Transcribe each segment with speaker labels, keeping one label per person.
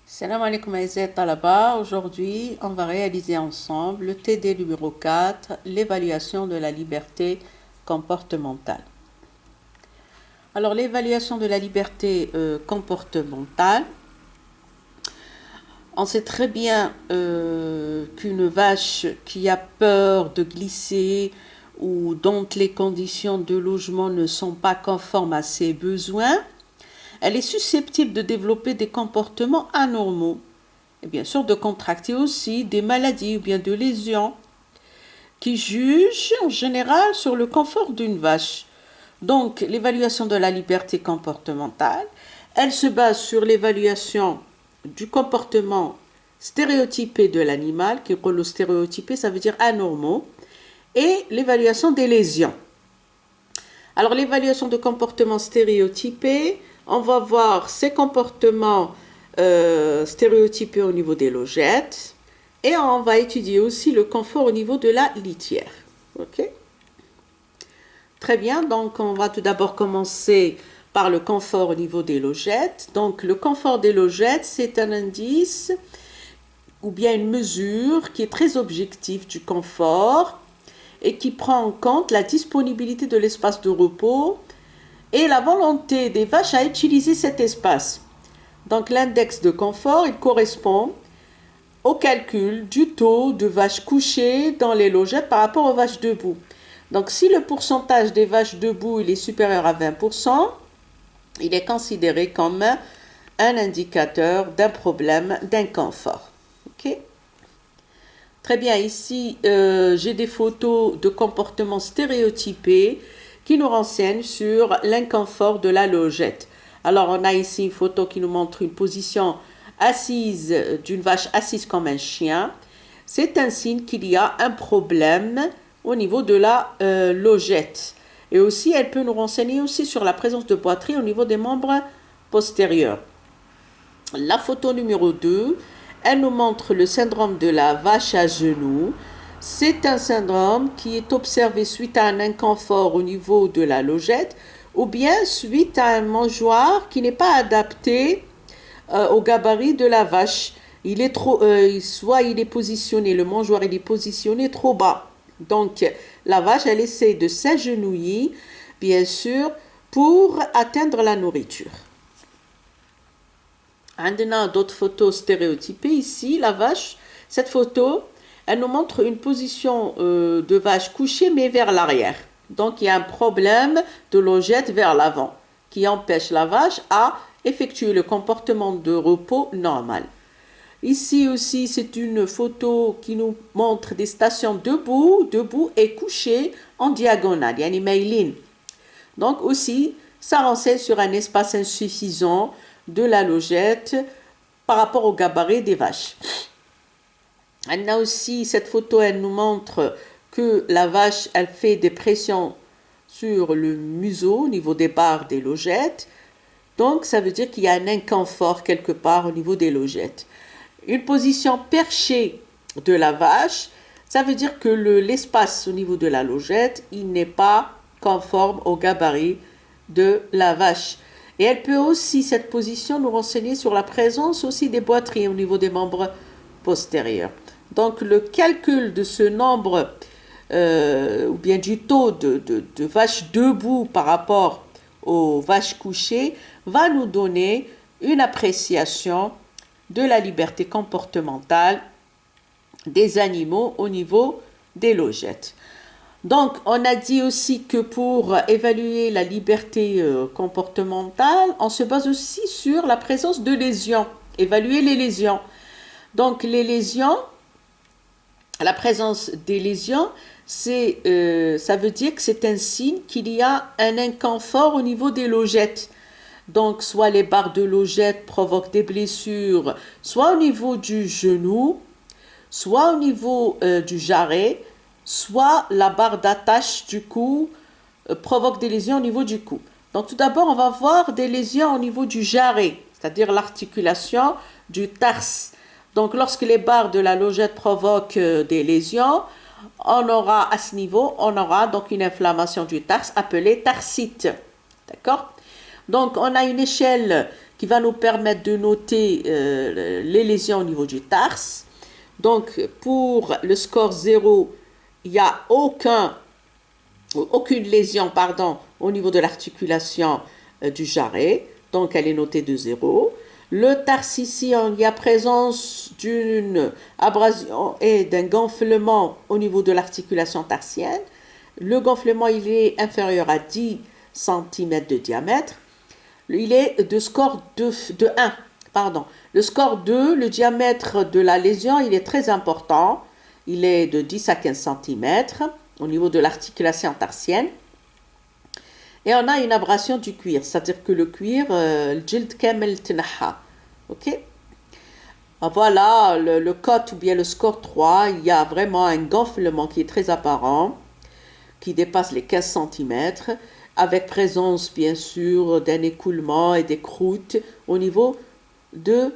Speaker 1: Salam alaikum Aïzet Talaba. Aujourd'hui, on va réaliser ensemble le TD numéro 4, l'évaluation de la liberté comportementale. Alors, l'évaluation de la liberté comportementale, on sait très bien qu'une vache qui a peur de glisser ou dont les conditions de logement ne sont pas conformes à ses besoins, elle est susceptible de développer des comportements anormaux et bien sûr de contracter aussi des maladies ou bien de lésions qui jugent en général sur le confort d'une vache. Donc l'évaluation de la liberté comportementale, elle se base sur l'évaluation du comportement stéréotypé de l'animal, qui est le stéréotypé, ça veut dire anormaux, et l'évaluation des lésions. Alors l'évaluation de comportement stéréotypé, on va voir ces comportements stéréotypés au niveau des logettes et on va étudier aussi le confort au niveau de la litière. Ok? Très bien, donc on va tout d'abord commencer par le confort au niveau des logettes. Donc le confort des logettes, c'est un indice ou bien une mesure qui est très objective du confort et qui prend en compte la disponibilité de l'espace de repos et la volonté des vaches à utiliser cet espace. Donc l'index de confort, il correspond au calcul du taux de vaches couchées dans les logettes par rapport aux vaches debout. Donc si le pourcentage des vaches debout il est supérieur à 20%, il est considéré comme un indicateur d'un problème d'inconfort. Ok? Très bien, ici j'ai des photos de comportements stéréotypés qui nous renseignent sur l'inconfort de la logette. Alors on a ici une photo qui nous montre une position assise d'une vache assise comme un chien. C'est un signe qu'il y a un problème au niveau de la logette. Et aussi elle peut nous renseigner aussi sur la présence de boiterie au niveau des membres postérieurs. La photo numéro 2, elle nous montre le syndrome de la vache à genoux. C'est un syndrome qui est observé suite à un inconfort au niveau de la logette ou bien suite à un mangeoire qui n'est pas adapté au gabarit de la vache. Il est trop, soit il est positionné, le mangeoire il est positionné trop bas. Donc la vache elle essaie de s'agenouiller, bien sûr, pour atteindre la nourriture. On a d'autres photos stéréotypées. Ici, la vache, cette photo, elle nous montre une position de vache couchée mais vers l'arrière. Donc, il y a un problème de logette vers l'avant qui empêche la vache à effectuer le comportement de repos normal. Ici aussi, c'est une photo qui nous montre des stations debout et couchées en diagonale. Yani maïline. Donc aussi, ça renseigne sur un espace insuffisant de la logette par rapport au gabarit des vaches. On a aussi cette photo, elle nous montre que la vache, elle fait des pressions sur le museau au niveau des barres des logettes. Donc ça veut dire qu'il y a un inconfort quelque part au niveau des logettes. Une position perchée de la vache, ça veut dire que l'espace au niveau de la logette, il n'est pas conforme au gabarit de la vache. Et elle peut aussi, cette position, nous renseigner sur la présence aussi des boiteries au niveau des membres postérieurs. Donc le calcul de ce nombre ou bien du taux de vaches debout par rapport aux vaches couchées va nous donner une appréciation de la liberté comportementale des animaux au niveau des logettes. Donc, on a dit aussi que pour évaluer la liberté comportementale, on se base aussi sur la présence de lésions, évaluer les lésions. Donc, les lésions, la présence des lésions, ça veut dire que c'est un signe qu'il y a un inconfort au niveau des logettes. Donc, soit les barres de logettes provoquent des blessures, soit au niveau du genou, soit au niveau du jarret, soit la barre d'attache du cou provoque des lésions au niveau du cou. Donc, tout d'abord, on va voir des lésions au niveau du jarret, c'est-à-dire l'articulation du tarse. Donc, lorsque les barres de la logette provoquent des lésions, on aura à ce niveau, on aura donc une inflammation du tarse appelée tarsite. D'accord ? Donc, on a une échelle qui va nous permettre de noter les lésions au niveau du tarse. Donc, pour le score 0, il n'y a aucune lésion au niveau de l'articulation du jarret. Donc, elle est notée de 0. Le tarse ici, il y a présence d'une abrasion et d'un gonflement au niveau de l'articulation tarsienne. Le gonflement, il est inférieur à 10 cm de diamètre. Il est de score de 1. Le score 2, le diamètre de la lésion, il est très important. Il est de 10 à 15 cm au niveau de l'articulation tarsienne. Et on a une abrasion du cuir, c'est-à-dire que le cuir, الجلد كامل تنحى. Ok? Voilà, le code ou bien le score 3, il y a vraiment un gonflement qui est très apparent, qui dépasse les 15 cm, avec présence bien sûr d'un écoulement et des croûtes au niveau de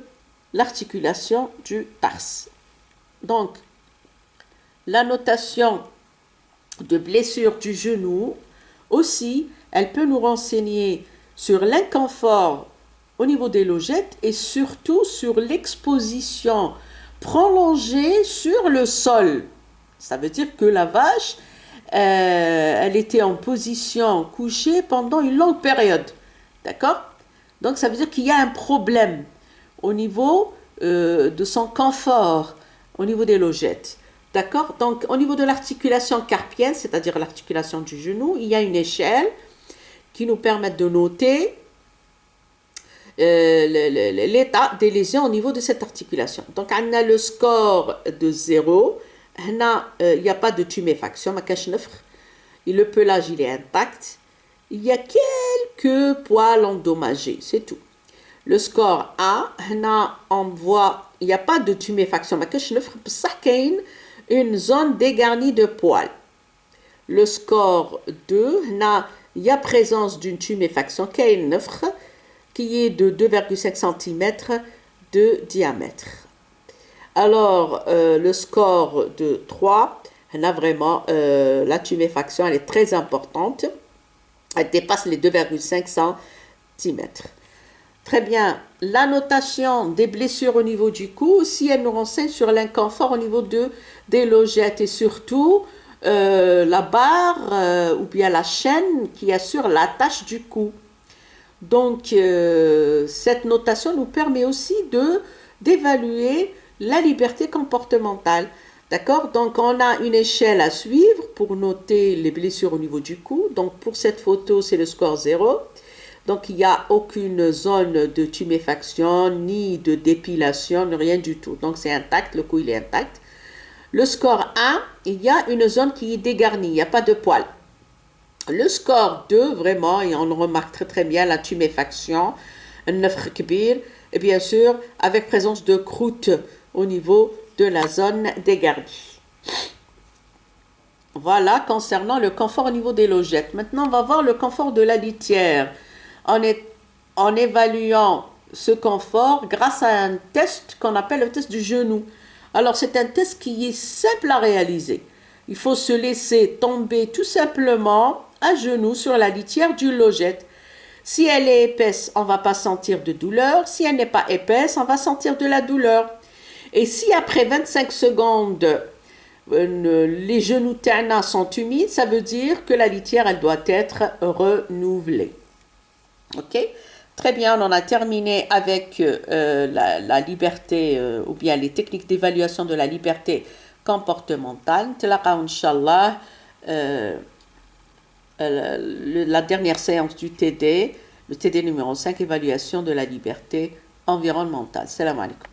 Speaker 1: l'articulation du tarse. Donc, la notation de blessure du genou, aussi, elle peut nous renseigner sur l'inconfort au niveau des logettes et surtout sur l'exposition prolongée sur le sol. Ça veut dire que la vache, elle était en position couchée pendant une longue période. D'accord? Donc, ça veut dire qu'il y a un problème au niveau de son confort, au niveau des logettes. D'accord? Donc, au niveau de l'articulation carpienne, c'est-à-dire l'articulation du genou, il y a une échelle qui nous permet de noter l'état des lésions au niveau de cette articulation. Donc, on a le score de 0. Il n'y a pas de tuméfaction, le pelage il est intact. Il y a quelques poils endommagés, c'est tout. Le score 1, on voit, il n'y a pas de tuméfaction, une zone dégarnie de poils. Le score 2, il y a présence d'une tuméfaction qui est de 2,5 cm de diamètre. Alors, le score de 3, vraiment, la tuméfaction, elle est très importante. Elle dépasse les 2,5 cm. Très bien. La notation des blessures au niveau du cou, aussi, elle nous renseigne sur l'inconfort au niveau des logettes et surtout la barre ou bien la chaîne qui assure l'attache du cou. Donc, cette notation nous permet aussi d'évaluer la liberté comportementale. D'accord? Donc, on a une échelle à suivre pour noter les blessures au niveau du cou. Donc, pour cette photo, c'est le score 0. Donc, il n'y a aucune zone de tuméfaction, ni de dépilation, rien du tout. Donc, c'est intact, le cou, il est intact. Le score 1, il y a une zone qui est dégarnie, il n'y a pas de poils. Le score 2, vraiment, et on remarque très très bien la tuméfaction, un œuf kbir, et bien sûr, avec présence de croûte au niveau de la zone dégarnie. Voilà, concernant le confort au niveau des logettes. Maintenant, on va voir le confort de la litière. En évaluant ce confort grâce à un test qu'on appelle le test du genou. Alors, c'est un test qui est simple à réaliser. Il faut se laisser tomber tout simplement à genoux sur la litière du logette. Si elle est épaisse, on ne va pas sentir de douleur. Si elle n'est pas épaisse, on va sentir de la douleur. Et si après 25 secondes, les genoux terna sont humides, ça veut dire que la litière, elle doit être renouvelée. Ok? Très bien, on en a terminé avec la liberté ou bien les techniques d'évaluation de la liberté comportementale. Tlaqa, Inch'Allah, la dernière séance du TD, le TD numéro 5, évaluation de la liberté environnementale. Salam alaikum.